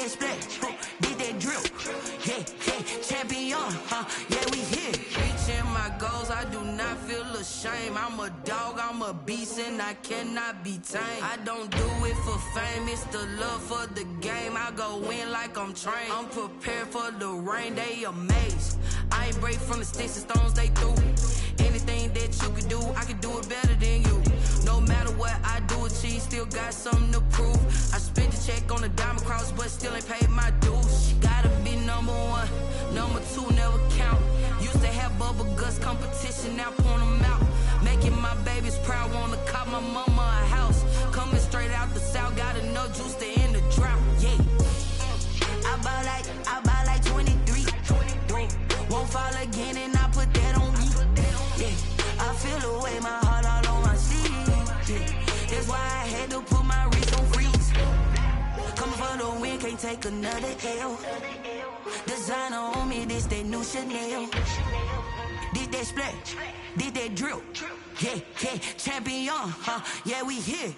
that splash, did that drill. Yeah, champion, yeah, we here. Reaching my goals, I do not feel ashamed. I'm a dog, I'm a beast, and I cannot be tamed. I don't do it for fame, it's the love for the game. I go in like I'm trained. I'm prepared for the rain, they amazed. I ain't break from the sticks and stones they threw. Anything that you can do, I can do it better than you. No matter what I do, achieve, still got something to prove. I spent the check on the diamond cross, but still ain't paid my dues. Gotta be number one, number two never count. Used to have bubble guts competition, now point them out. Making my babies proud, wanna cop my mama a house. Coming straight out the south, got enough juice to end the drought. Yeah, I buy like 23. Won't fall again, and I put that on me. Yeah, I feel the way, my heart all on my sleeve. Yeah, that's why I had to put my wrist on freeze. Coming for the win, can't take another L. Designer on me, this that new Chanel. Did that splash, did that drill. Yeah, champion, yeah, we here.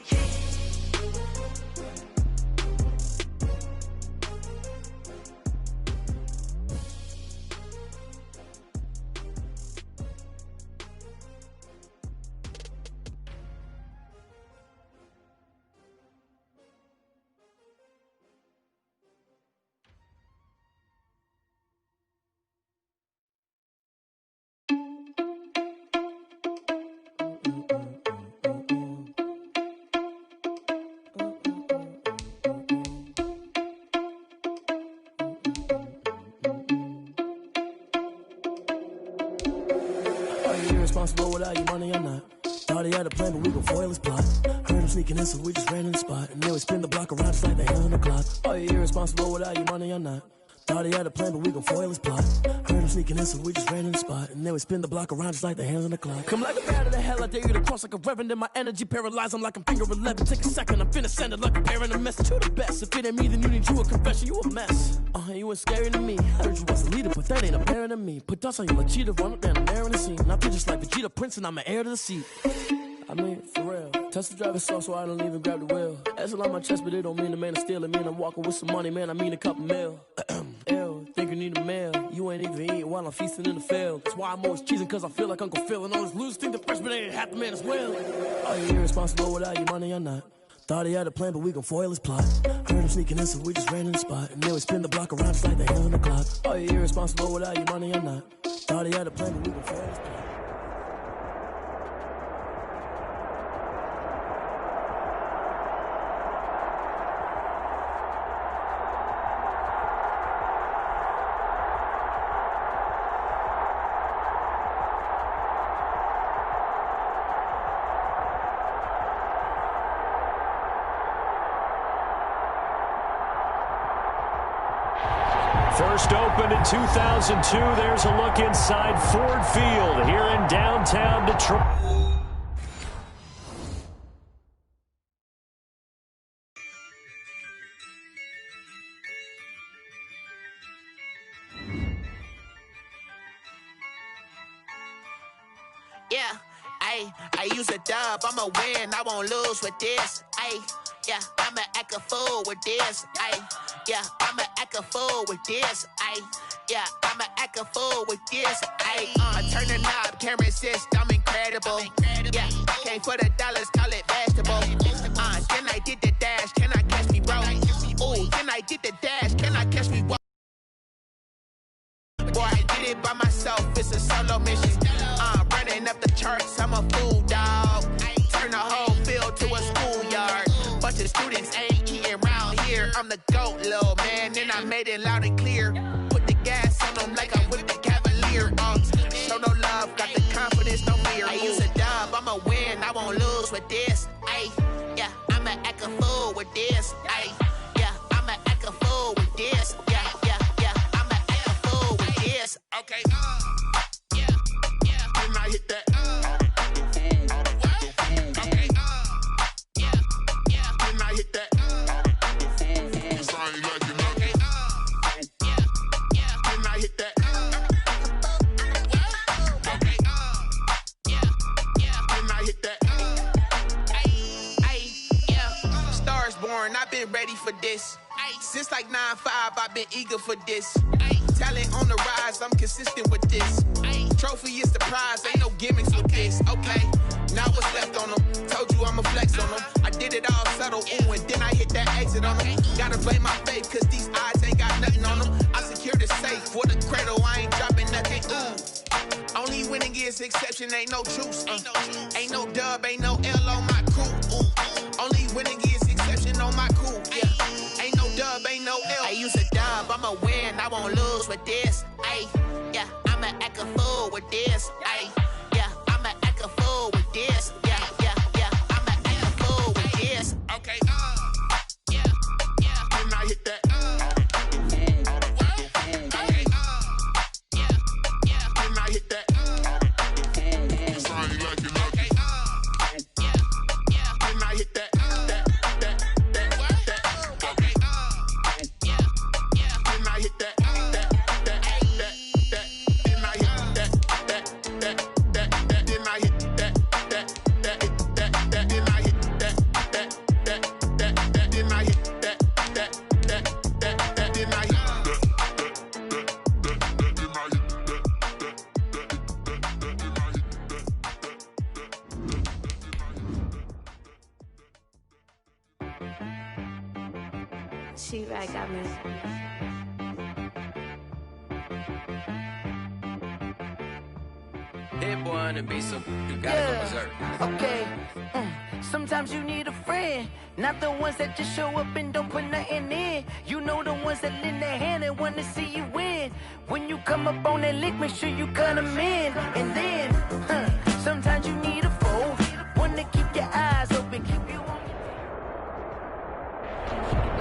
Responsible without your money or not. Thought he had a plan, but we gon' foil his plot. Heard him sneaking in, so we just ran in the spot. And then we spin the block around just like the hand on the clock. Are you irresponsible without your money or not? Thought he had a plan, but we gon' foil his plot. Heard him sneaking in, so we just ran in the spot. And then we spin the block around just like the hands on the clock. Come like a bat of the hell, I dare you to cross like a reverend. And my energy paralyzed, I'm like I'm finger 11. Take a second, I'm finna send it like a parent. A message to the best. If it ain't me, then you need you a confession. You a mess. You ain't scary to me. Heard you was a leader, but that ain't apparent to me. Put dust on you like cheetah, run up down the air in the scene. Now I just like Vegeta Prince, and I'm an heir to the seat. I mean, for real. Touch the driver's soft, so I don't even grab the wheel. That's on my chest, but it don't mean the man is stealing. Mean I'm walking with some money, man. I mean a couple mil. Ew, think you need a meal. You ain't even eating while I'm feasting in the field. That's why I'm always cheesing, cause I feel like Uncle Phil. And all those losers think the freshman ain't half the man as well. Are you irresponsible without your money or not? Thought he had a plan, but we gon' foil his plot. Heard him sneaking in, so we just ran in the spot. And then we spin the block around just like the hands on the clock. Are you irresponsible without your money or not? Thought he had a plan, but we gon' foil his plot. First opened in 2002, there's a look inside Ford Field here in downtown Detroit. Yeah, I use a dub, I'ma win, I won't lose with this. Yeah, I'ma act a fool with this. Yeah, I'ma act a fool with this. Yeah, I'ma act a fool with this. I turn the knob, can't resist, I'm incredible. Yeah, came for the dollars, call it vegetable. Then I did the dash, can I catch me, bro? Ooh, then I did the dash, can I catch me, bro? Boy, I did it by myself, it's a solo mission. Running up the charts, I'm a fool, dog. Turn the whole field to a schoolyard. Bunch of students ain't eating round here. I'm the GOAT, little man, and I made it loud and clear. Put the gas on them like I'm with the Cavalier. Show no love, got the confidence, no fear. I use a dub, I'ma win, I won't lose with this. Yeah, I'ma act a fool with this. Yeah, I'ma act a fool with this. Yeah, I'ma act a fool with this. Okay, yeah, can I hit that? Okay, yeah, can I hit that? Cause I ain't like it. Okay, yeah, can I hit that? Okay, yeah, can I hit that? Yeah, Stars born, I've been ready for this. Since like 9-5, I've been eager for this. Talent on the rise, I'm consistent with this. Trophy is the prize, ain't no gimmicks with this. Okay, now what's left on them? Told you I'ma flex on them. I did it all subtle, ooh, and then I hit that exit on them. Gotta blame my faith, cause these odds ain't got nothing on them. I secure the safe for the cradle, I ain't dropping nothing, ooh. Only winning is exception, ain't no truce. Ain't no dub, ain't no L on my crew. Only winning is exception on my crew. Yeah, ain't no dub, ain't no L. I use a dub, I'ma win, I won't lose with this. Ay, yeah, I'ma act a fool with this. Ay, yeah, I'ma act a fool with this. Yeah, yeah, yeah, I'ma act a fool with this. Okay, yeah, yeah. Then I hit that. She-Rag got me. Hit boy on the beat, so you gotta go berserk. Okay. Sometimes you need a friend, not the ones that just show up and don't put nothing in. You know the ones that lend their hand and want to see you win. When you come up on that lick, make sure you cut them in. And then, sometimes you need a foe, one to keep your eyes open, keep you on.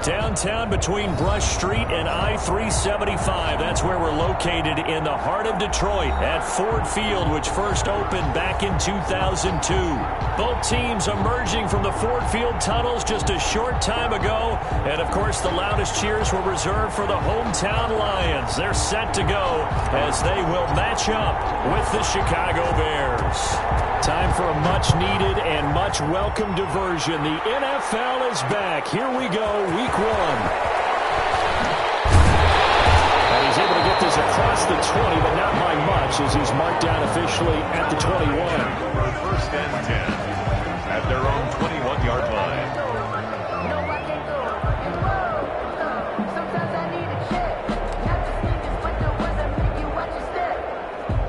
Downtown between Brush Street and I-375. That's where we're located in the heart of Detroit at Ford Field, which first opened back in 2002. Both teams emerging from the Ford Field tunnels just a short time ago. And, of course, the loudest cheers were reserved for the hometown Lions. They're set to go as they will match up with the Chicago Bears. Time for a much-needed and much-welcome diversion. The NFL is back. Here we go, Week 1. And he's able to get this across the 20, but not by much, as he's marked down officially at the 21. First and 10 at their own 21-yard line. No, I can't go. Sometimes I need a check. Not just niggas, but the ones that make you watch your step.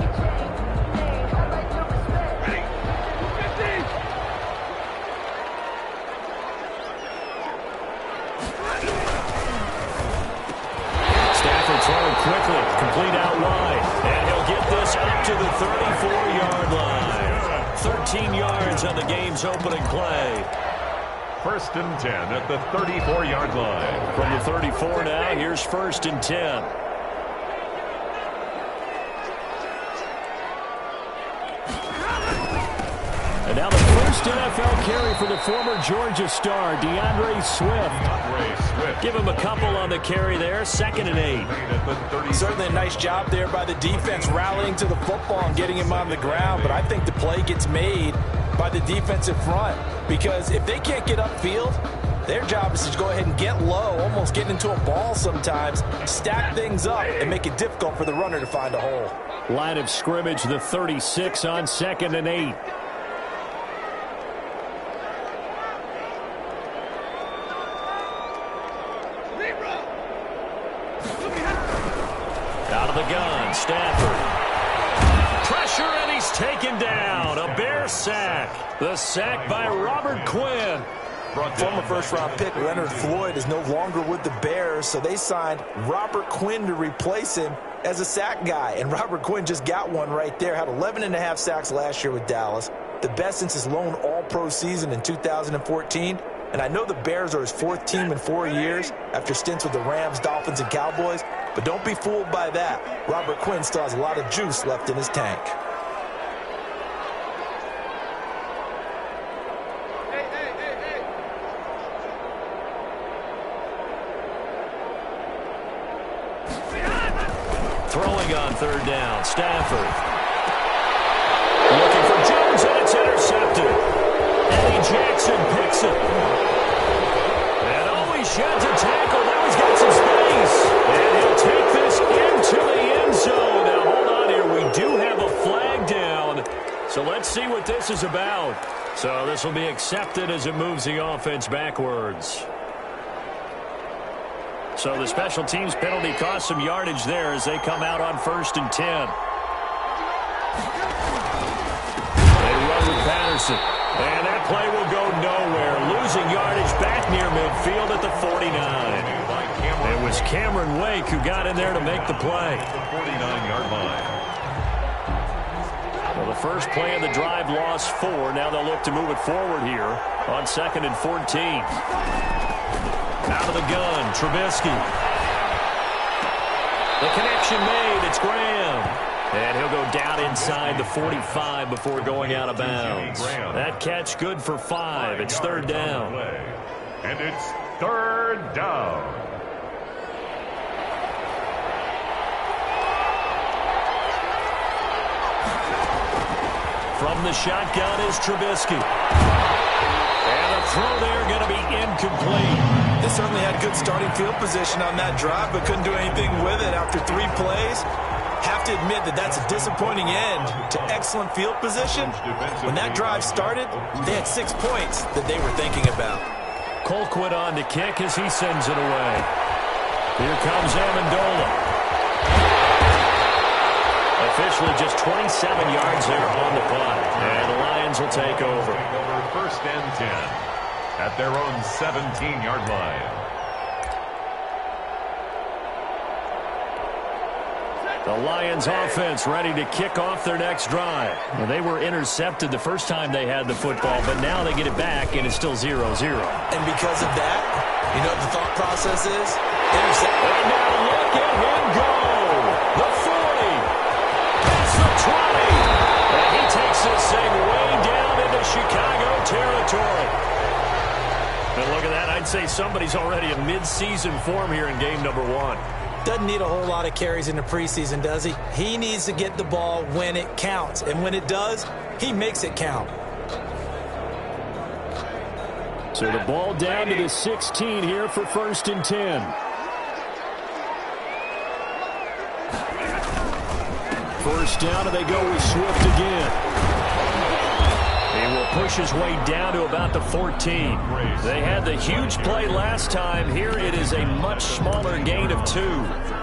You change, name, highlight your respect. Ready? 50! Stafford throwing quickly, complete out wide, and he'll get this up to the 34-yard line. 13 yards on the game's opening play. First and 10 at the 34-yard line. From the 34 now, here's first and 10. And now the first NFL carry for the former Georgia star, DeAndre Swift. Give him a couple on the carry there, 2nd and 8. Certainly a nice job there by the defense, rallying to the football and getting him on the ground. But I think the play gets made by the defensive front, because if they can't get upfield, their job is to go ahead and get low, almost get into a ball sometimes, stack things up, and make it difficult for the runner to find a hole. Line of scrimmage, the 36 on 2nd and 8. Out of the gun, Stafford. Pressure, and he's taken down. A Bear sack. The sack by Robert Quinn. Former first-round pick Leonard Floyd is no longer with the Bears, so they signed Robert Quinn to replace him as a sack guy. And Robert Quinn just got one right there. Had 11.5 sacks last year with Dallas, the best since his lone all-pro season in 2014. And I know the Bears are his 4th team in 4 years after stints with the Rams, Dolphins, and Cowboys. But don't be fooled by that. Robert Quinn still has a lot of juice left in his tank. Throwing on 3rd down, Stafford. Looking for Jones, and it's intercepted. Eddie Jackson picks it. And he had to tackle. That was what this is about. So this will be accepted as it moves the offense backwards. So the special teams penalty cost some yardage there as they come out on 1st and 10. They run with Patterson. And that play will go nowhere. Losing yardage back near midfield at the 49. It was Cameron Wake who got in there to make the play. The 49-yard line. Well, the first play of the drive lost 4. Now they'll look to move it forward here on 2nd and 14. Out of the gun, Trubisky. The connection made. It's Graham. And he'll go down inside the 45 before going out of bounds. That catch good for 5. It's 3rd down. And it's 3rd down. From the shotgun is Trubisky. And the throw there going to be incomplete. They certainly had good starting field position on that drive, but couldn't do anything with it after 3 plays. Have to admit that that's a disappointing end to excellent field position. When that drive started, they had 6 points that they were thinking about. Colquitt on to kick as he sends it away. Here comes Amendola. Officially just 27 yards there on the punt. And the Lions will take over. 1st and 10 at their own 17-yard line. The Lions offense ready to kick off their next drive. Well, they were intercepted the first time they had the football, but now they get it back, and it's still 0-0. And because of that, you know what the thought process is? Intercept. And now look at him go. The 40. That's the 20. And he takes this thing way down into Chicago territory. And look at that. I'd say somebody's already in mid-season form here in game number 1. Doesn't need a whole lot of carries in the preseason, does he? He needs to get the ball when it counts. And when it does, he makes it count. So the ball down to the 16 here for 1st and 10. First down, and they go with Swift again. He will push his way down to about the 14. They had the huge play last time. Here it is a much smaller gain of 2.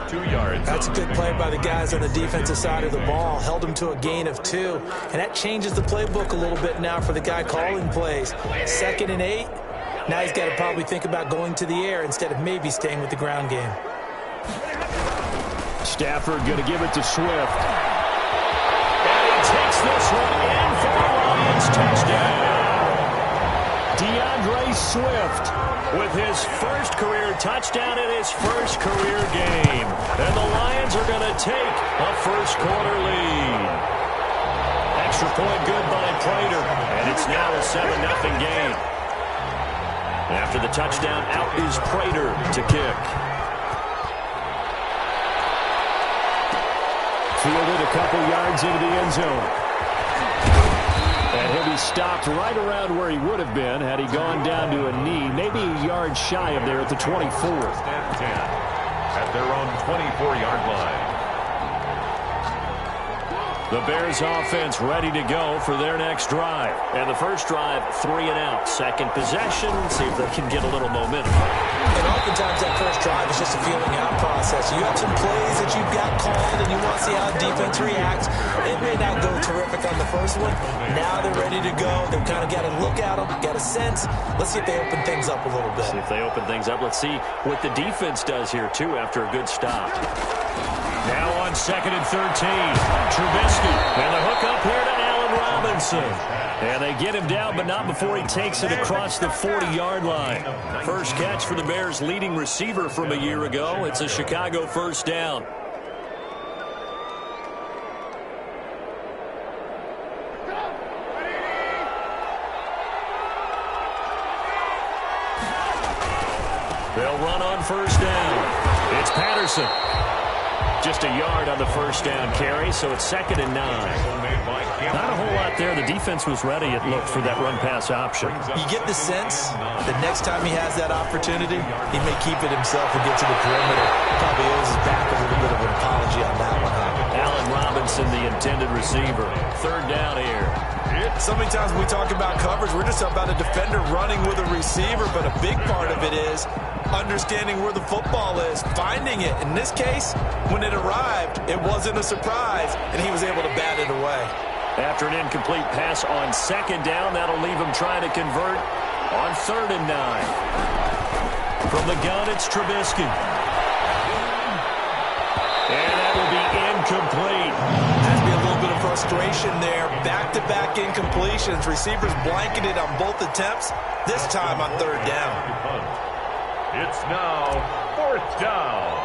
2 yards. That's a good play by the guys on the defensive side of the ball. Held him to a gain of 2. And that changes the playbook a little bit now for the guy calling plays. 2nd and 8. Now he's got to probably think about going to the air instead of maybe staying with the ground game. Stafford going to give it to Swift. And he takes this one in for the Lions touchdown. DeAndre Swift with his first career touchdown in his first career game. And the Lions are going to take a first-quarter lead. Extra point good by Prater. And it's now a 7-0 game. After the touchdown, out is Prater to kick. Fielded a couple yards into the end zone. And he'll be stopped right around where he would have been had he gone down to a knee, maybe a yard shy of there at the 24. 1st and 10 at their own 24-yard line. The Bears offense ready to go for their next drive. And the first drive, 3 and out. Second possession, see if they can get a little momentum. And oftentimes that first drive is just a feeling out process. You have some plays that you've got called and you want to see how defense reacts. It may not go terrific on the first one. Now they're ready to go. They've kind of got to look at them, got a sense. Let's see if they open things up a little bit. See if they open things up. Let's see what the defense does here, too, after a good stop. Now on 2nd and 13, Trubisky, and the hook up here to Allen Robinson. And they get him down, but not before he takes it across the 40-yard line. First catch for the Bears' leading receiver from a year ago. It's a Chicago first down. They'll run on first down. It's Patterson. Just a yard on the first down carry, so it's 2nd and 9. Not a whole lot there. The defense was ready, it looked, for that run-pass option. You get the sense that next time he has that opportunity, he may keep it himself and get to the perimeter. Probably owes his back a little bit of an apology on that one. Allen Robinson Johnson, the intended receiver. Third down here. So many times when we talk about coverage, we're just about a defender running with a receiver, but a big part of it is understanding where the football is, finding it. In this case, when it arrived, it wasn't a surprise, and he was able to bat it away. After an incomplete pass on second down, that'll leave him trying to convert on 3rd and 9. From the gun, it's Trubisky. And that will be incomplete. Has to be a little bit of frustration there. Back-to-back incompletions. Receivers blanketed on both attempts, this time on 3rd down. It's now 4th down.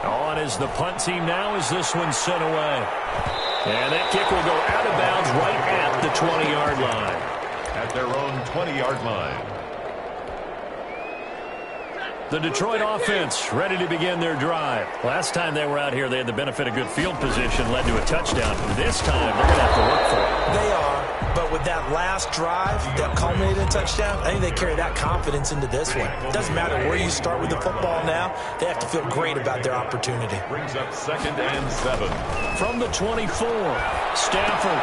On is the punt team now as this one's sent away. And that kick will go out of bounds right at the 20-yard line. At their own 20-yard line. The Detroit offense ready to begin their drive. Last time they were out here, they had the benefit of good field position, led to a touchdown. This time, they're going to have to work for it. They are, but with that last drive that culminated in a touchdown, I think they carry that confidence into this one. It doesn't matter where you start with the football now. They have to feel great about their opportunity. Brings up 2nd and 7. From the 24, Stafford.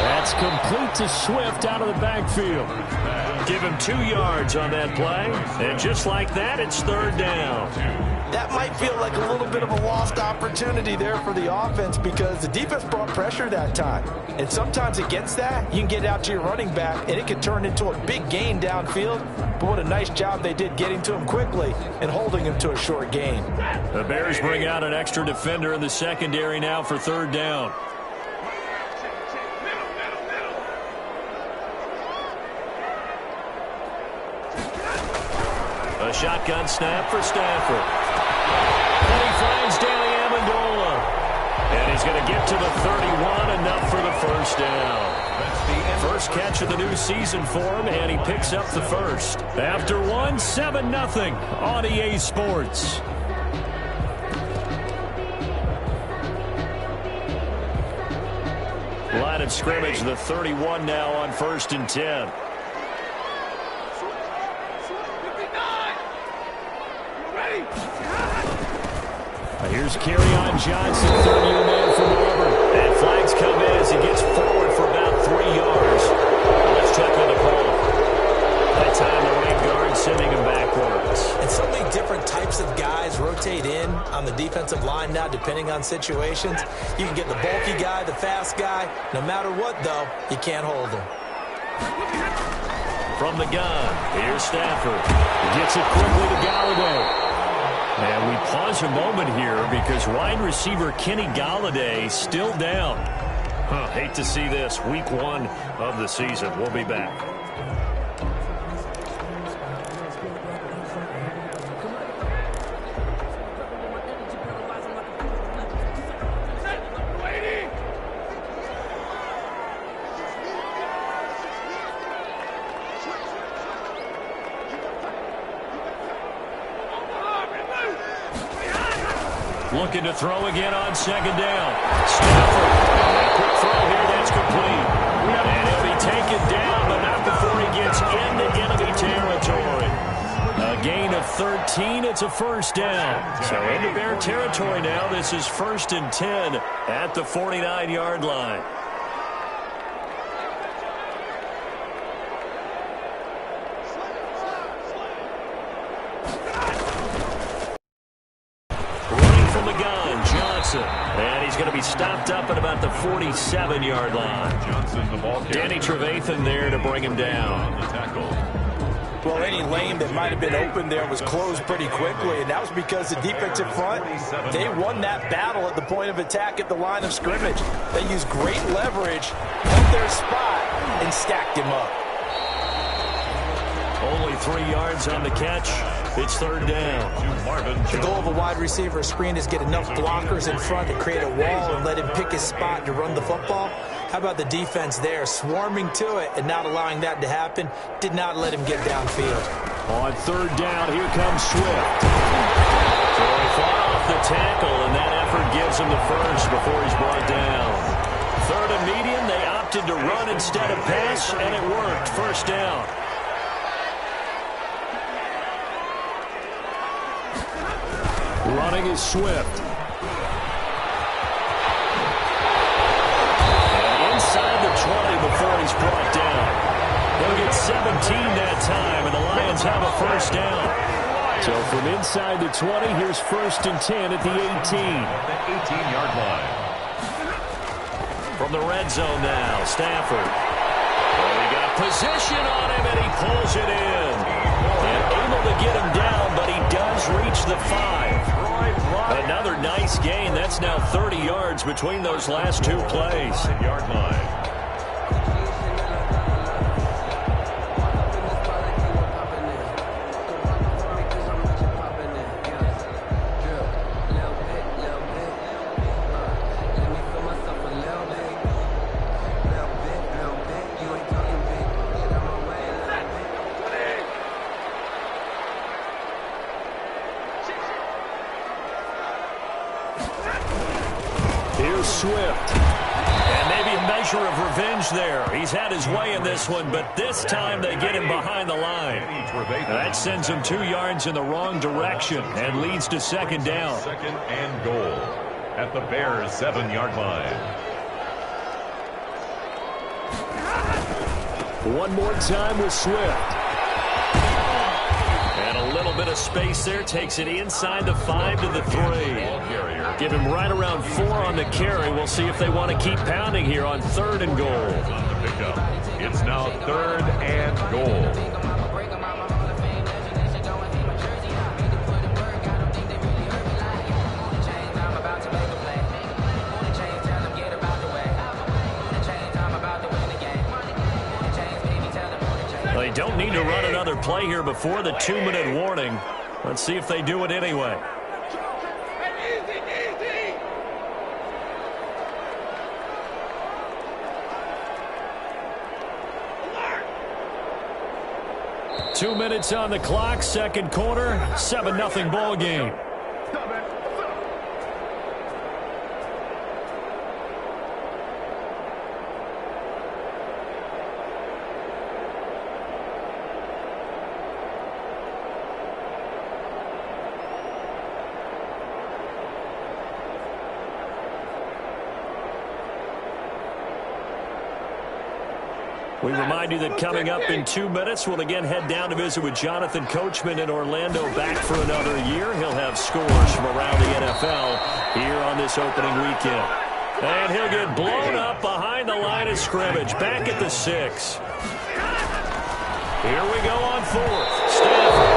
That's complete to Swift out of the backfield. Give him 2 yards on that play, and just like that, it's 3rd down. That might feel like a little bit of a lost opportunity there for the offense because the defense brought pressure that time. And sometimes against that, you can get out to your running back, and it can turn into a big gain downfield. But what a nice job they did getting to him quickly and holding him to a short gain. The Bears bring out an extra defender in the secondary now for 3rd down. A shotgun snap for Stafford. And he finds Danny Amendola. And he's going to get to the 31, enough for the 1st down. First catch of the new season for him, and he picks up the first. After one, 7-0 on EA Sports. Line of scrimmage, the 31 now on 1st and 10. Here's Kerryon Johnson, 30-year man from Auburn. And flags come in as he gets forward for about 3 yards. Let's check on the call. That time the right guard sending him backwards. And so many different types of guys rotate in on the defensive line now, depending on situations. You can get the bulky guy, the fast guy. No matter what, though, you can't hold him. From the gun, here's Stafford. He gets it quickly to Galladay. And we pause a moment here because wide receiver Kenny Galladay still down. Hate to see this. Week 1 of the season. We'll be back. Looking to throw again on 2nd down. Stafford. Quick throw here. That's complete. And he'll be taken down, but not before he gets into enemy territory. A gain of 13. It's a 1st down. So into Bear territory now. This is 1st and 10 at the 49-yard line. And he's going to be stopped up at about the 47-yard line. Danny Trevathan there to bring him down. Well, any lane that might have been open there was closed pretty quickly, and that was because the defensive front, they won that battle at the point of attack at the line of scrimmage. They used great leverage, held their spot, and stacked him up. Only 3 yards on the catch. It's 3rd down. The goal of a wide receiver screen is get enough blockers in front to create a wall and let him pick his spot to run the football. How about the defense there, swarming to it and not allowing that to happen? Did not let him get downfield. On 3rd down, here comes Swift. So he fought off the tackle, and that effort gives him the first before he's brought down. 3rd and medium, they opted to run instead of pass, and it worked. 1st down. Running is Swift. is brought down. They'll get 17 that time, and the Lions have a first down. So from inside the 20, here's 1st and 10 at the 18. The 18-yard line. From the red zone now, Stafford. Well, he got position on him, and he pulls it in. And able to get him down, but he does reach the 5. Another nice gain. That's now 30 yards between those last 2 plays. 5-yard line. Swift. And maybe a measure of revenge there. He's had his way in this one, but this time they get him behind the line. That sends him 2 yards in the wrong direction and leads to 2nd down. 2nd and goal at the Bears' 7-yard line. One more time with Swift. And a little bit of space there. Takes it inside the 5 to the 3. Give him right around 4 on the carry. We'll see if they want to keep pounding here on 3rd and goal. On the pickup. It's now 3rd and goal. They don't need to run another play here before the 2-minute warning. Let's see if they do it anyway. Alert! 2 minutes on the clock, 2nd quarter, 7-0 ball game. We remind you that coming up in 2 minutes, we'll again head down to visit with Jonathan Coachman in Orlando, back for another year. He'll have scores from around the NFL here on this opening weekend. And he'll get blown up behind the line of scrimmage, back at the 6. Here we go on 4th. Stafford.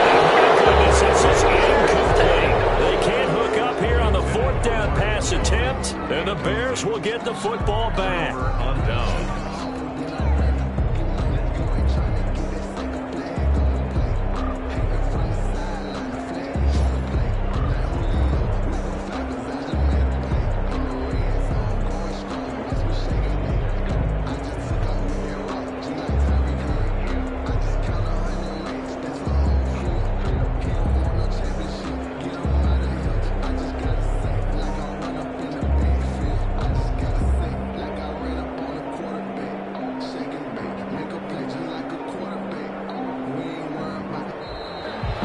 And my goodness, this is incomplete. They can't hook up here on the 4th down pass attempt, and the Bears will get the football back. On down.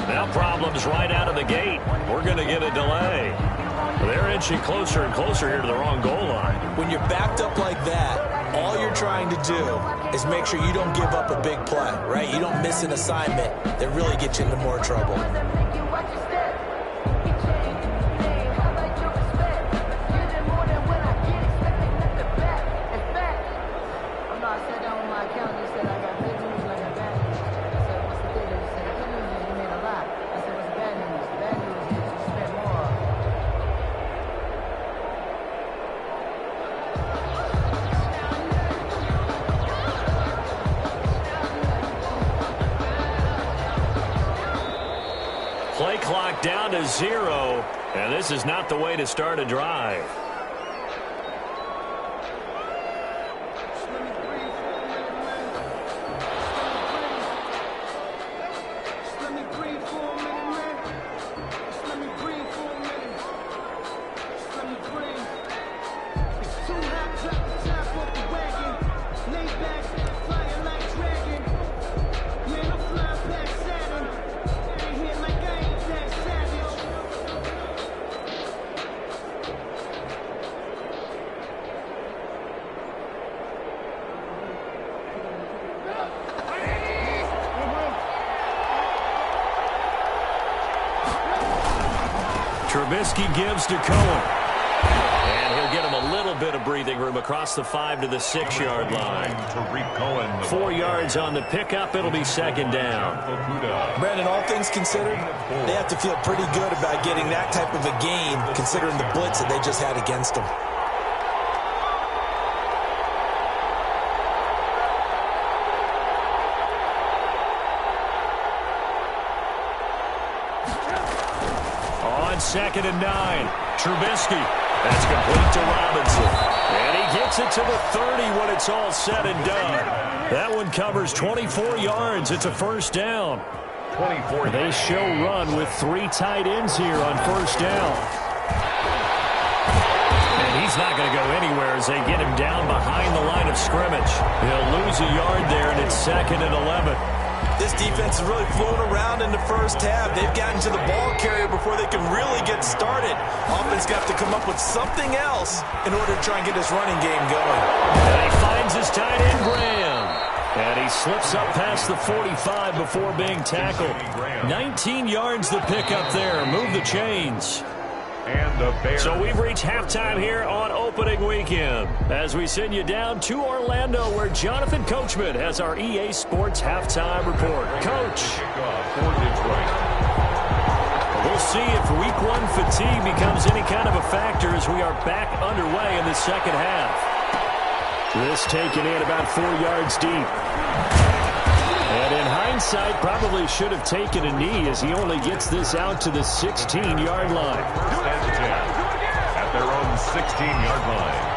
Now problems right out of the gate. We're going to get a delay. They're inching closer and closer here to the wrong goal line. When you're backed up like that, all you're trying to do is make sure you don't give up a big play, right? You don't miss an assignment that really gets you into more trouble. Play clock down to 0, and this is not the way to start a drive. Trubisky gives to Cohen. And he'll get him a little bit of breathing room across the 5 to the 6-yard line. 4 yards on the pickup. It'll be second down. Brandon, all things considered, they have to feel pretty good about getting that type of a gain considering the blitz that they just had against them. On 2nd and 9, Trubisky. That's complete to Robinson. And he gets it to the 30 when it's all said and done. That one covers 24 yards. It's a first down. 24. They show run with 3 tight ends here on first down. And he's not going to go anywhere as they get him down behind the line of scrimmage. He'll lose a yard there, and it's 2nd and 11. This defense is really fooling around in the first half. They've gotten to the ball carrier before they can really get started. Offense got to come up with something else in order to try and get this running game going. And he finds his tight end, Graham. And he slips up past the 45 before being tackled. 19 yards the pickup there. Move the chains. And the Bears. So we've reached halftime here on opening weekend as we send you down to Orlando where Jonathan Coachman has our EA Sports halftime report. Coach. For Detroit. We'll see if week 1 fatigue becomes any kind of a factor as we are back underway in the second half. This taken in about 4 yards deep. And in hindsight, probably should have taken a knee as he only gets this out to the 16-yard line. At their own 16-yard line.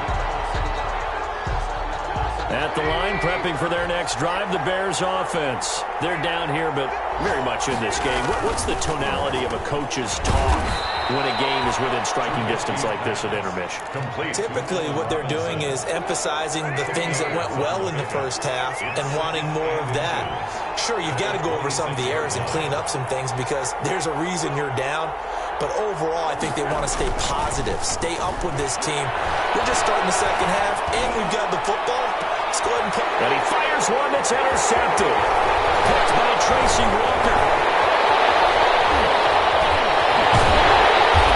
At the line, prepping for their next drive, the Bears offense. They're down here, but very much in this game. What's the tonality of a coach's talk when a game is within striking distance like this at intermission? Typically, what they're doing is emphasizing the things that went well in the first half and wanting more of that. Sure, you've got to go over some of the errors and clean up some things because there's a reason you're down. But overall, I think they want to stay positive, stay up with this team. We're just starting the second half, and we've got the football. Let's go ahead and play. And he fires one that's intercepted. Picked by Tracy Walker.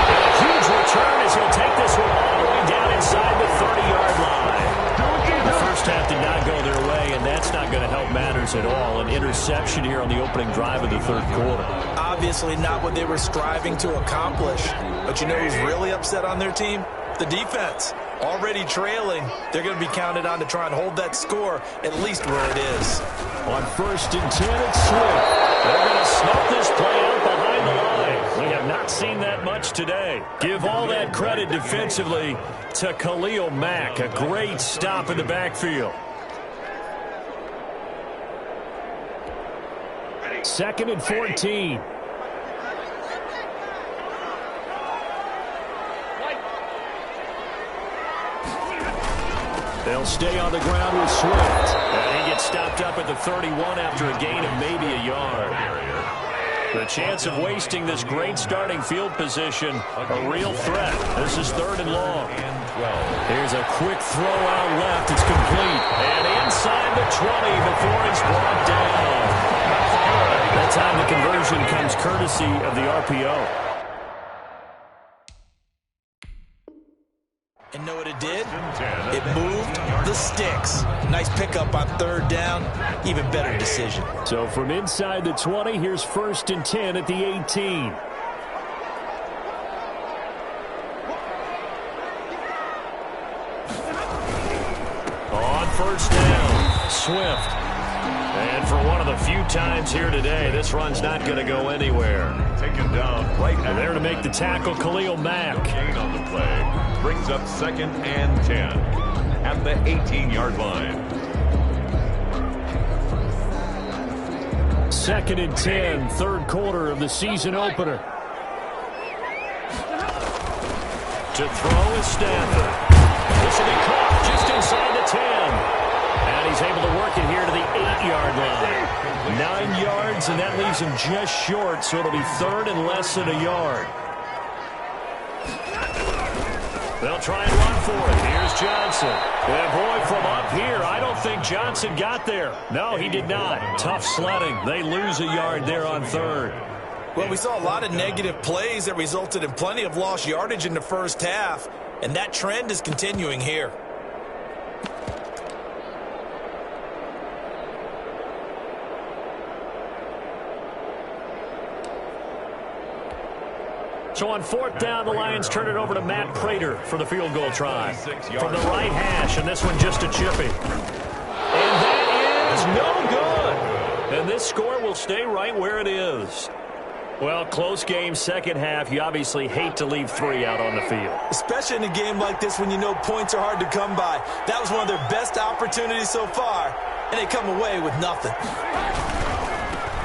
And a huge return as he'll take this one all the way down inside the 30-yard line. The first half did not go their way, and that's not going to help matters at all. An interception here on the opening drive of the third quarter. Obviously not what they were striving to accomplish. But you know who's really upset on their team? The defense. Already trailing. They're going to be counted on to try and hold that score at least where it is. On 1st and 10, it's Swift. They're going to snuff this play out behind the line. We have not seen that much today. Give all that credit defensively to Khalil Mack. A great stop in the backfield. 2nd and 14. They'll stay on the ground with Swift. And he gets stopped up at the 31 after a gain of maybe a yard. The chance of wasting this great starting field position, a real threat. This is 3rd and long. Here's a quick throw out left. It's complete. And inside the 20 before it's brought down. That time the conversion comes courtesy of the RPO. And know what it did? It moved the sticks. Nice pickup on 3rd down. Even better decision. So from inside the 20, here's 1st and 10 at the 18. On 1st down, Swift. And for one of the few times here today, this run's not going to go anywhere. Taken down right And there to make the tackle, Khalil Mack. gain on the play. Brings up 2nd and 10 at the 18-yard line. 2nd and 10, 3rd quarter of the season opener. To throw is Stafford. This will be caught just inside the 10. And he's able to work it here to the 8-yard line. 9 yards, and that leaves him just short, so it'll be 3rd and less than a yard. They'll try and run for it. Here's Johnson. And boy, from up here, I don't think Johnson got there. No, he did not. Tough sledding. They lose a yard there on 3rd. Well, we saw a lot of negative plays that resulted in plenty of lost yardage in the first half, and that trend is continuing here. So on fourth down, the Lions turn it over to Matt Prater for the field goal try. From the right hash, and this one just a chippy. And that is no good. And this score will stay right where it is. Well, close game, second half. You obviously hate to leave 3 out on the field. Especially in a game like this when you know points are hard to come by. That was one of their best opportunities so far, and they come away with nothing.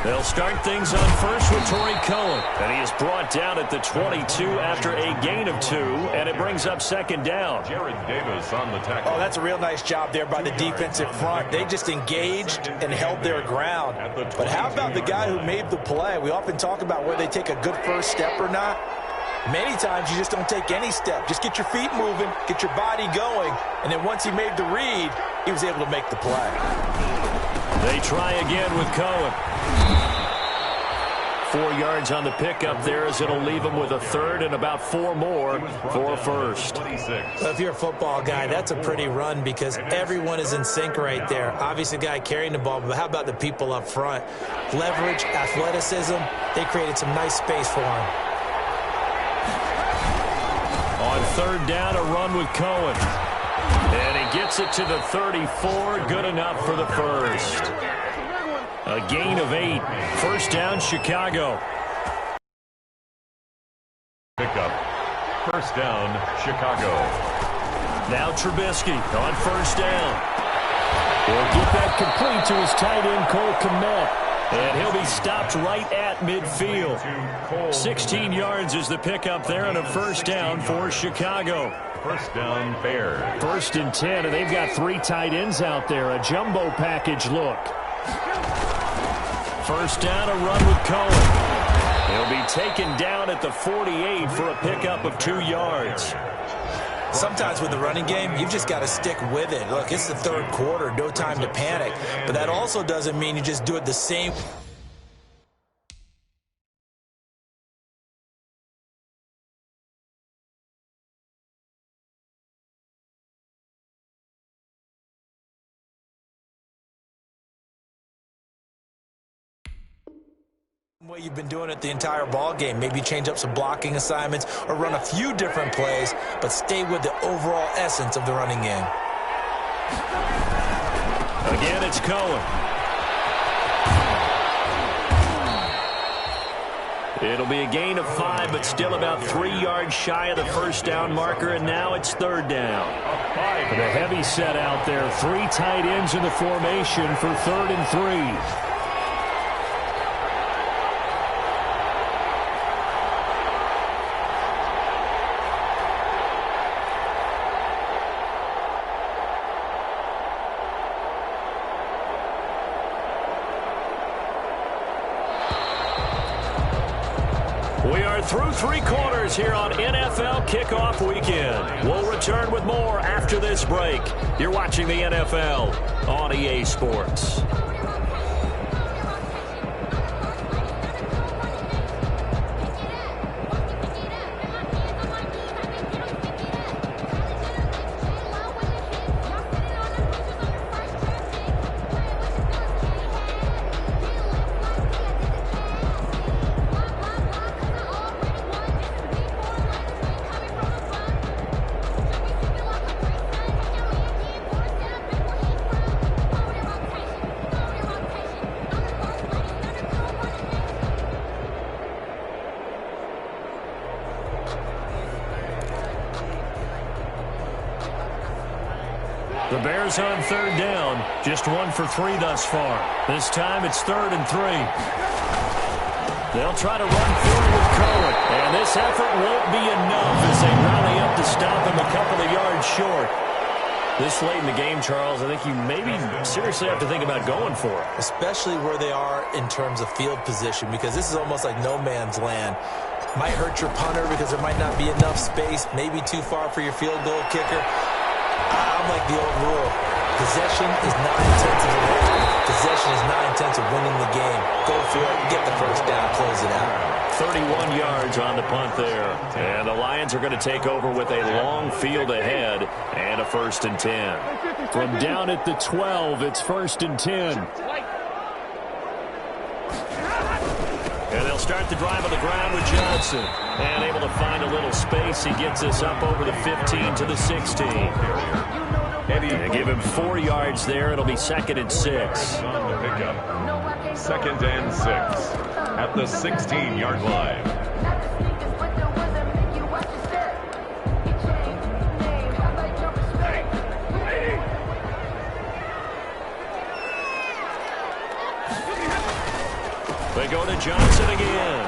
They'll start things on first with Torrey Cohen. And he is brought down at the 22 after a gain of 2, and it brings up second down. Jared Davis on the tackle. Oh, that's a real nice job there by the defensive front. They just engaged and held their ground. But how about the guy who made the play? We often talk about whether they take a good first step or not. Many times you just don't take any step. Just get your feet moving, get your body going, and then once he made the read, he was able to make the play. They try again with Cohen. 4 yards on the pickup there as it'll leave him with a third and about 4 more for a first. Well, if you're a football guy, that's a pretty run because everyone is in sync right there. Obviously, the guy carrying the ball, but how about the people up front? Leverage, athleticism, they created some nice space for him. On third down, a run with Cohen. And he gets it to the 34. Good enough for the first. A gain of 8. First down, Chicago. Pickup. First down, Chicago. Now Trubisky on first down. He'll get that complete to his tight end, Cole Kmet. And he'll be stopped right at midfield. 16 yards is the pickup there and a first down for Chicago. First down, Bears. 1st and 10, and they've got 3 tight ends out there. A jumbo package look. First down, a run with Cohen. He'll be taken down at the 48 for a pickup of 2 yards. Sometimes with the running game, you've just got to stick with it. Look, it's the third quarter, no time to panic. But that also doesn't mean you just do it the same way you've been doing it the entire ball game. Maybe change up some blocking assignments or run a few different plays, but stay with the overall essence of the running game. Again, it's Cohen. It'll be a gain of 5, but still about 3 yards shy of the first down marker, and now it's third down. And a heavy set out there. 3 tight ends in the formation for 3rd and 3. We are through 3 quarters here on NFL Kickoff Weekend. We'll return with more after this break. You're watching the NFL on EA Sports. The Bears on third down, just 1 for 3 thus far. This time it's 3rd and 3. They'll try to run through with Cohen, and this effort won't be enough as they rally up to stop him a couple of yards short. This late in the game, Charles, I think you maybe seriously have to think about going for it. Especially where they are in terms of field position, because this is almost like no man's land. Might hurt your punter because there might not be enough space, maybe too far for your field goal kicker. I'm like the old rule. Possession is not intensive in possession is not intensive winning the game. Go for it, get the first down, close it out. 31 yards on the punt there. And the Lions are going to take over with a long field ahead and a 1st and 10. From down at the 12, it's 1st and 10. And they'll start the drive on the ground with Johnson. And able to find a little space. He gets us up over the 15 to the 16. And give him 4 yards there. It'll be 2nd and 6. On the pickup. 2nd and 6 at the 16-yard line. They go to Johnson again.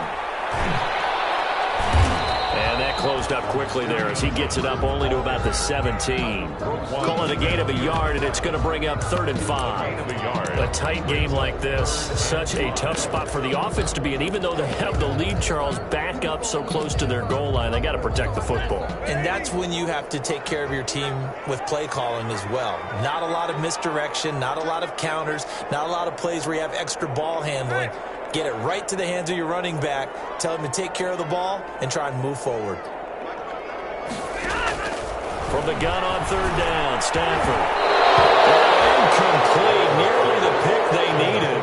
And that closed up quickly there as he gets it up only to about the 17. Call it a gain of a yard, and it's going to bring up 3rd and 5. A tight game like this, such a tough spot for the offense to be in. Even though they have the lead, Charles, back up so close to their goal line, they got to protect the football. And that's when you have to take care of your team with play calling as well. Not a lot of misdirection, not a lot of counters, not a lot of plays where you have extra ball handling. Get it right to the hands of your running back. Tell him to take care of the ball and try and move forward. From the gun on 3rd down, Stafford. Incomplete. Nearly the pick they needed.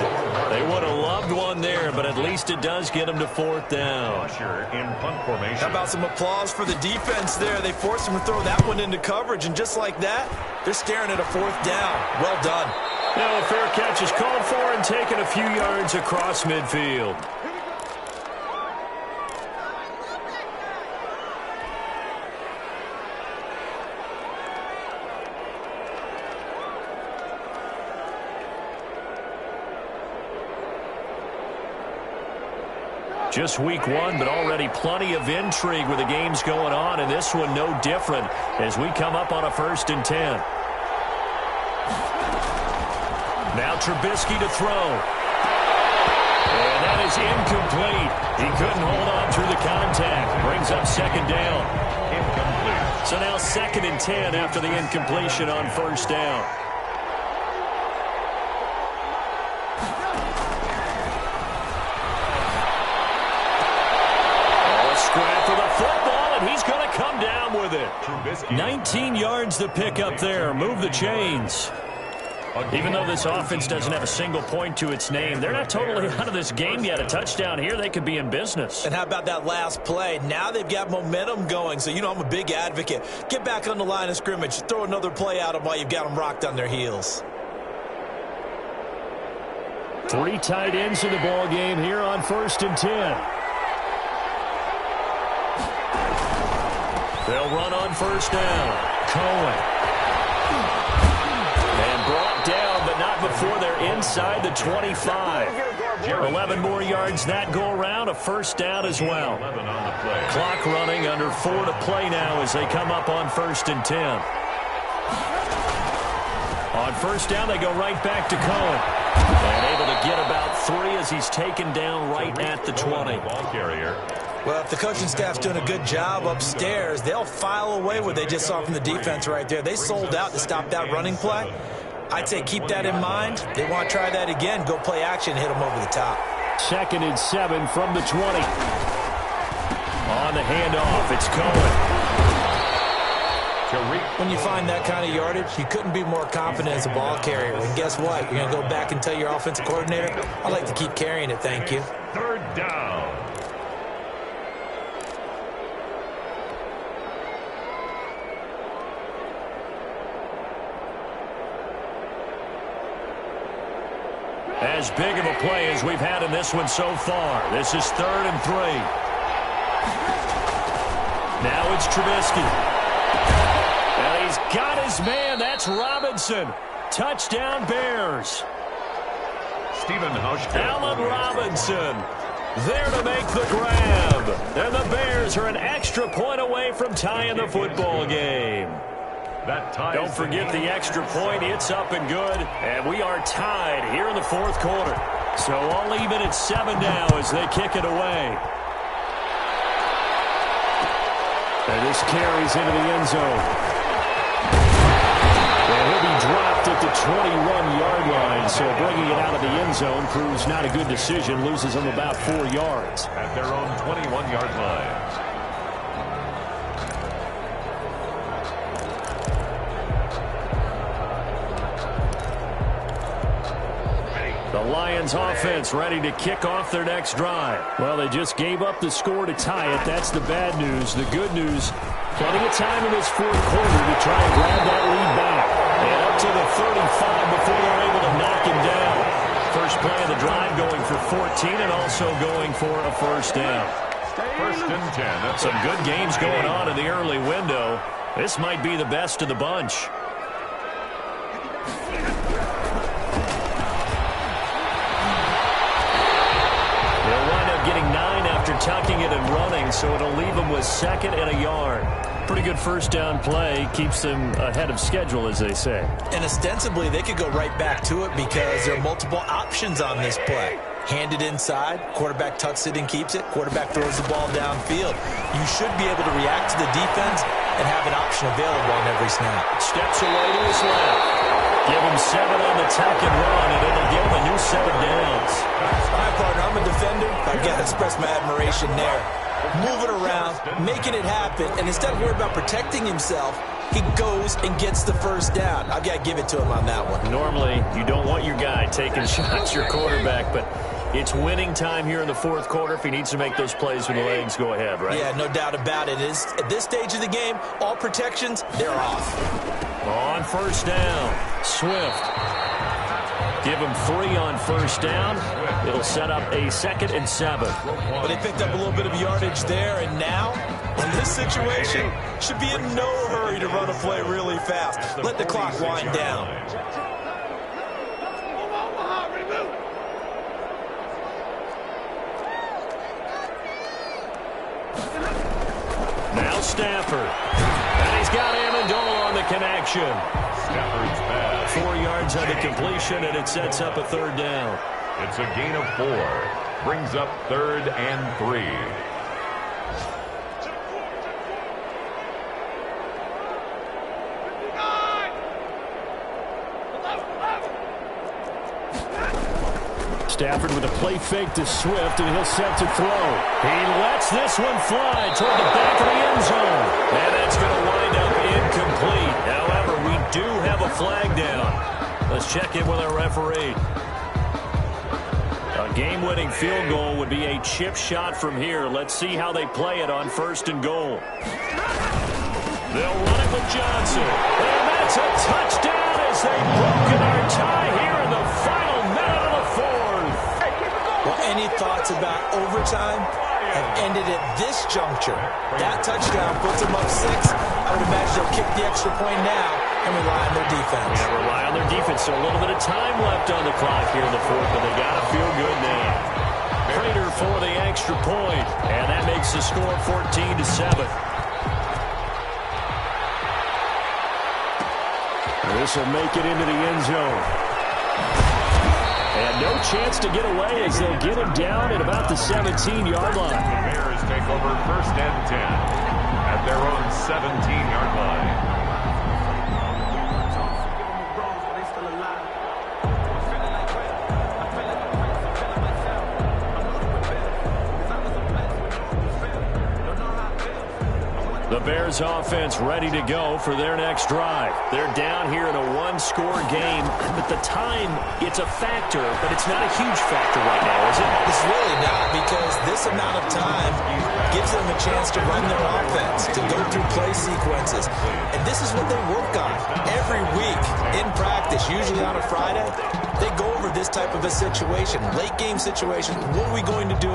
They would have loved one there, but at least it does get them to 4th down. In punt formation. How about some applause for the defense there? They forced him to throw that one into coverage, and just like that, they're staring at a 4th down. Well done. Now a fair catch is called for and taken a few yards across midfield. Just week 1, but already plenty of intrigue with the games going on, and this one no different as we come up on a 1st and 10. Now Trubisky to throw. And that is incomplete. He couldn't hold on through the contact. Brings up 2nd down. Incomplete. So now 2nd and 10 after the incompletion on 1st down. Scrap for the football, and he's going to come down with it. 19 yards to pick up there. Move the chains. Even though this offense doesn't have a single point to its name, they're not totally out of this game yet. A touchdown here, they could be in business. And how about that last play? Now they've got momentum going, so you know I'm a big advocate. Get back on the line of scrimmage. Throw another play at them while you've got them rocked on their heels. 3 tight ends in the ball game here on 1st and 10. They'll run on 1st down. Cohen. And brought down, but not before they're inside the 25. 11 more yards that go around, a 1st down as well. Clock running, under 4 to play now as they come up on 1st and 10. On 1st down, they go right back to Cohen. And able to get about 3 as he's taken down right at the 20. Ball carrier. Well, if the coaching staff's doing a good job upstairs, they'll file away what they just saw from the defense right there. They sold out to stop that running play. I'd say keep that in mind. They want to try that again. Go play action, hit them over the top. 2nd and 7 from the 20. On the handoff, it's Cohen. When you find that kind of yardage, you couldn't be more confident as a ball carrier. And guess what? You're going to go back and tell your offensive coordinator, I'd like to keep carrying it, thank you. 3rd down. As big of a play as we've had in this one so far. This is 3rd and 3. Now it's Trubisky. And he's got his man. That's Robinson. Touchdown Bears. Stephen Hauschka. Allen Robinson there to make the grab. And the Bears are an extra point away from tying the football game. Don't forget the extra point. It's up and good. And we are tied here in the 4th quarter. So all even at 7 now as they kick it away. And this carries into the end zone. And he'll be dropped at the 21-yard line, so bringing it out of the end zone proves not a good decision, loses him about 4 yards. At their own 21-yard line. The Lions offense ready to kick off their next drive. Well, they just gave up the score to tie it. That's the bad news. The good news, plenty of time in this fourth quarter to try and grab that lead back. And up to the 35 before they're able to knock him down. First play of the drive going for 14 and also going for a first down. First and 10. Some good games going on in the early window. This might be the best of the bunch. Getting 9 after tucking it and running, so it'll leave them with 2nd and a yard. Pretty good first down play. Keeps them ahead of schedule, as they say. And ostensibly, they could go right back to it because there are multiple options on this play. Handed inside, quarterback tucks it and keeps it, quarterback throws the ball downfield. You should be able to react to the defense and have an option available on every snap. Steps away to his left. Give him 7 on the tuck and run, and it'll give him a new 7 downs. My partner, I'm a defender. I got to express my admiration there. Moving around, making it happen, and instead of worrying about protecting himself, he goes and gets the first down. I've got to give it to him on that one. Normally, you don't want your guy taking shots, your quarterback, but it's winning time here in the fourth quarter. If he needs to make those plays with the legs, go ahead, right? Yeah, no doubt about it. At this stage of the game, all protections, they're off. On first down, Swift. Give him 3 on first down. It'll set up a 2nd and 7. But they picked up a little bit of yardage there, and now, in this situation, should be in no hurry to run a play really fast. Let the clock wind down. Now Stafford. And he's got Amendola on the connection. Stafford's pass. 4 yards on the completion, and it sets up a 3rd down. It's a gain of 4. Brings up 3rd and 3. Stafford with a play fake to Swift, and he'll set to throw. He lets this one fly toward the back of the end zone. And that's going to wind up incomplete. However, we do have a flag down. Let's check in with our referee. A game-winning field goal would be a chip shot from here. Let's see how they play it on 1st and goal. They'll run it with Johnson. And that's a touchdown as they've broken our tie here in the final minute of the fourth. Well, any thoughts about overtime have ended at this juncture. That touchdown puts them up 6. I would imagine they'll kick the extra point now and rely on their defense. Yeah, rely on their defense. So a little bit of time left on the clock here in the fourth, but they got to feel good now. Prater for the extra point, and that makes the score 14-7. This will make it into the end zone. And no chance to get away as they'll get him down at about the 17-yard line. The Bears take over 1st and 10 at their own 17-yard line. The Bears offense ready to go for their next drive. They're down here in a 1-score game. At the time, it's a factor, but it's not a huge factor right now, is it? It's really not, because this amount of time gives them a chance to run their offense, to go through play sequences. And this is what they work on every week in practice, usually on a Friday. They go over this type of a situation, late game situation. What are we going to do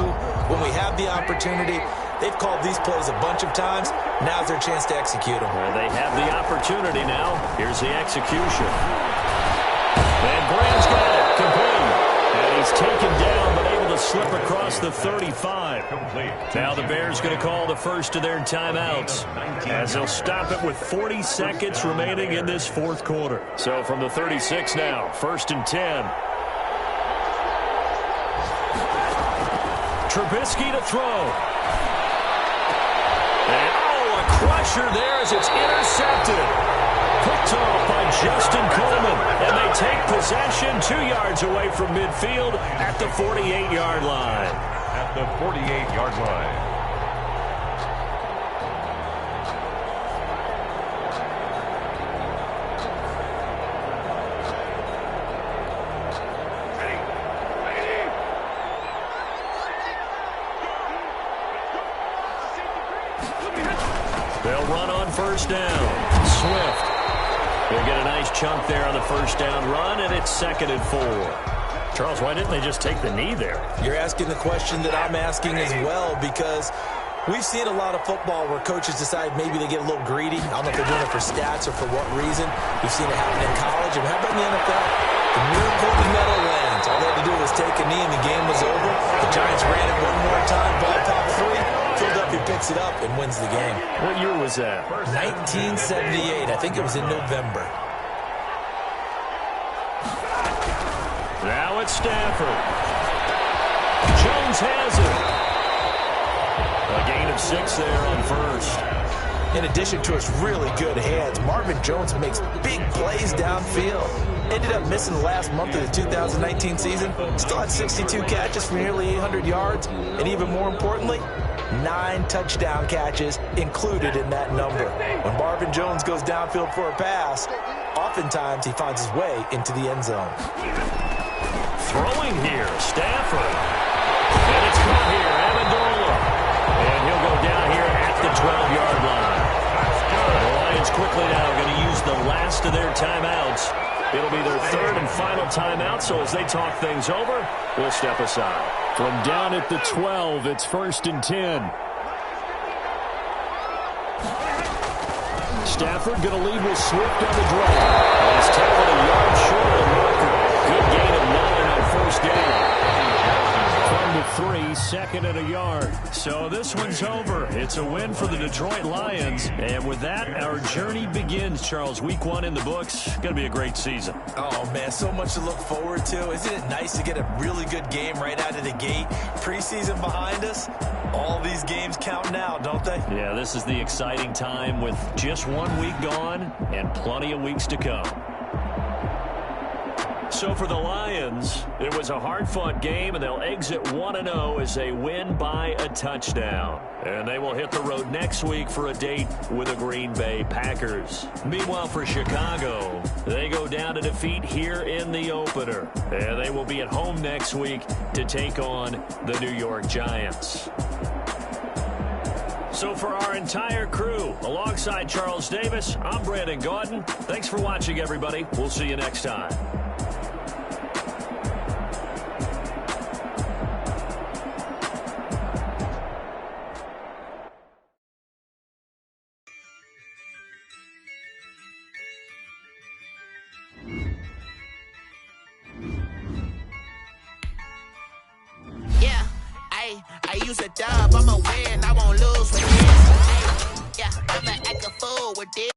when we have the opportunity? They've called these plays a bunch of times. Now's their chance to execute them. Well, they have the opportunity now. Here's the execution. And Graham's got it. Complete. And he's taken down, but able to slip across the 35. Now the Bears going to call the first of their timeouts, as they'll stop it with 40 seconds remaining in this fourth quarter. So from the 36 now, 1st and 10. Trubisky to throw. And, a crusher there as it's intercepted. Picked off by Justin Coleman. And they take possession 2 yards away from midfield at the 48-yard line. At the 48-yard line. They'll run on first down. Swift. They'll get a nice chunk there on the first down run, and it's 2nd and 4. Charles, why didn't they just take the knee there? You're asking the question that I'm asking as well, because we've seen a lot of football where coaches decide maybe they get a little greedy. I don't know if they're doing it for stats or for what reason. We've seen it happen in college. And how about in the NFL? The miracle of the Meadowlands. All they had to do was take a knee and the game was over. The Giants ran it one more time, ball popped free. He picks it up and wins the game. What year was that? 1978. I think it was in November. Now it's Stafford. Jones has it. A gain of 6 there on first. In addition to his really good hands, Marvin Jones makes big plays downfield. Ended up missing the last month of the 2019 season. Still had 62 catches for nearly 800 yards. And even more importantly, 9 touchdown catches included in that number. When Marvin Jones goes downfield for a pass, oftentimes he finds his way into the end zone. Throwing here, Stafford. And it's caught here, Amendola. And he'll go down here at the 12-yard line. The Lions quickly now going to use the last of their timeouts. It'll be their 3rd and final timeout, so as they talk things over, we'll step aside. From down at the 12, it's 1st and 10. Stafford going to lead with Swift on the draw. He's tackled a yard short of the marker. Good gain of 9 on first down. From the 3, 2nd and a yard. So this one's over. It's a win for the Detroit Lions. And with that, our journey begins, Charles. Week 1 in the books. Going to be a great season. Oh, man, so much to look forward to. Isn't it nice to get a really good game right out of the gate? Preseason behind us. All these games count now, don't they? Yeah, this is the exciting time with just 1 week gone and plenty of weeks to come. So for the Lions, it was a hard-fought game, and they'll exit 1-0 as they win by a touchdown. And they will hit the road next week for a date with the Green Bay Packers. Meanwhile, for Chicago, they go down to defeat here in the opener. And they will be at home next week to take on the New York Giants. So for our entire crew, alongside Charles Davis, I'm Brandon Gaudin. Thanks for watching, everybody. We'll see you next time. I use a dub, I'ma win, I won't lose with this. Yeah, I'ma act a fool with this.